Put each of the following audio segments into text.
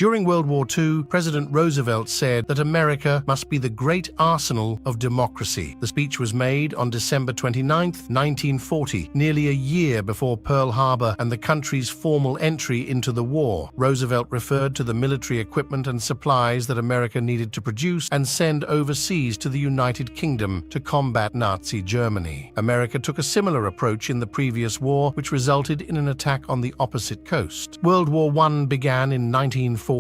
During World War II, President Roosevelt said that America must be the great arsenal of democracy. The speech was made on December 29, 1940, nearly a year before Pearl Harbor and the country's formal entry into the war. Roosevelt referred to the military equipment and supplies that America needed to produce and send overseas to the United Kingdom to combat Nazi Germany. America took a similar approach in the previous war, which resulted in an attack on the opposite coast. World War I began in 1914.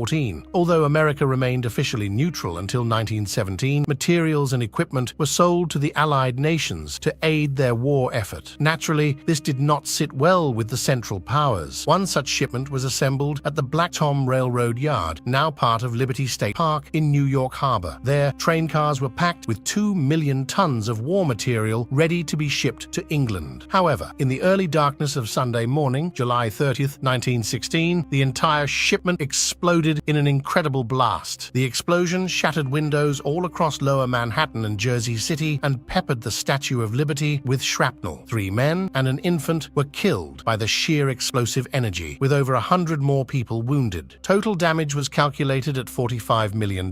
Although America remained officially neutral until 1917, materials and equipment were sold to the Allied nations to aid their war effort. Naturally, this did not sit well with the Central Powers. One such shipment was assembled at the Black Tom Railroad Yard, now part of Liberty State Park in New York Harbor. There, train cars were packed with 2 million tons of war material ready to be shipped to England. However, in the early darkness of Sunday morning, July 30, 1916, the entire shipment exploded in an incredible blast. The explosion shattered windows all across Lower Manhattan and Jersey City and peppered the Statue of Liberty with shrapnel. 3 men and an infant were killed by the sheer explosive energy, with over 100 more people wounded. Total damage was calculated at $45 million,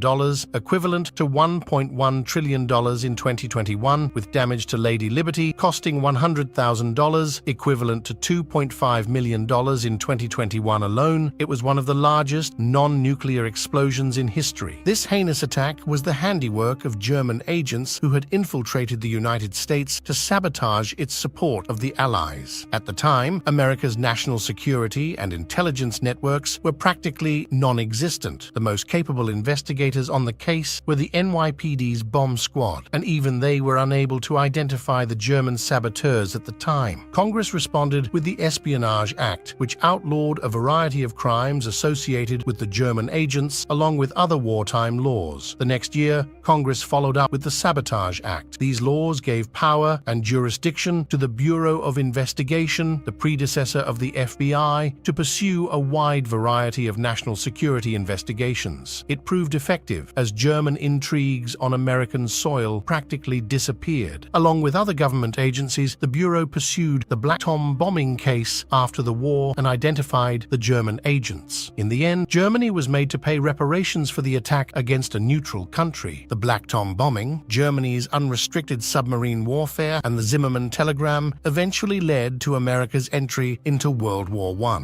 equivalent to $1.1 trillion in 2021, with damage to Lady Liberty costing $100,000, equivalent to $2.5 million in 2021 alone. It was one of the largest non-nuclear explosions in history. This heinous attack was the handiwork of German agents who had infiltrated the United States to sabotage its support of the Allies. At the time, America's national security and intelligence networks were practically non-existent. The most capable investigators on the case were the NYPD's bomb squad, and even they were unable to identify the German saboteurs at the time. Congress responded with the Espionage Act, which outlawed a variety of crimes associated with the German agents, along with other wartime laws. The next year, Congress followed up with the Sabotage Act. These laws gave power and jurisdiction to the Bureau of Investigation, the predecessor of the FBI, to pursue a wide variety of national security investigations. It proved effective, as German intrigues on American soil practically disappeared. Along with other government agencies, the Bureau pursued the Black Tom bombing case after the war and identified the German agents. In the end, Germany was made to pay reparations for the attack against a neutral country. The Black Tom bombing, Germany's unrestricted submarine warfare, and the Zimmermann telegram eventually led to America's entry into World War I.